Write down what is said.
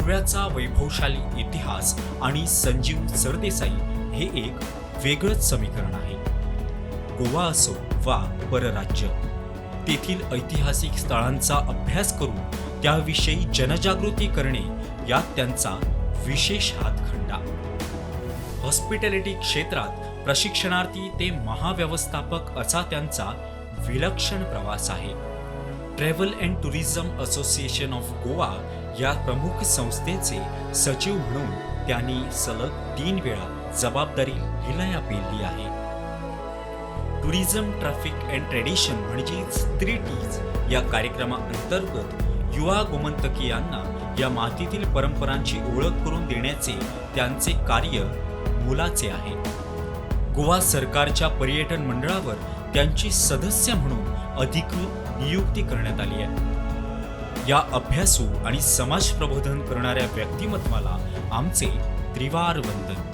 गोव्याचा वैभवशाली इतिहास आणि संजीव सरदेसाई हे एक वेगळंच समीकरण आहे. गोवा असो वा परराज्य, तेथील ऐतिहासिक स्थळांचा अभ्यास करून त्याविषयी जनजागृती करणे यात त्यांचा विशेष हातखंडा. हॉस्पिटॅलिटी क्षेत्रात प्रशिक्षणार्थी ते महाव्यवस्थापक असा त्यांचा विलक्षण प्रवास आहे. Travel and tourism association of Goa या प्रमुख संस्थेचे सचिव म्हणून त्यांनी सलग 3 वेळा जबाबदारी हिलया पेलली आहे. टुरिझम, ट्रॅफिक अँड ट्रेडिशन म्हणजेच 3Ts या कार्यक्रमाअंतर्गत युवा गोमंतकीयांना या मातीतील परंपरांची ओळख करून देण्याचे त्यांचे कार्य मोलाचे आहे. गोवा सरकारच्या पर्यटन मंडळावर त्यांची सदस्य म्हणून अधिकृत नियुक्ती करण्यात आली आहे. या अभ्यासू आणि समाज प्रबोधन करणाऱ्या व्यक्तिमत्वाला आमचे त्रिवार वंदन.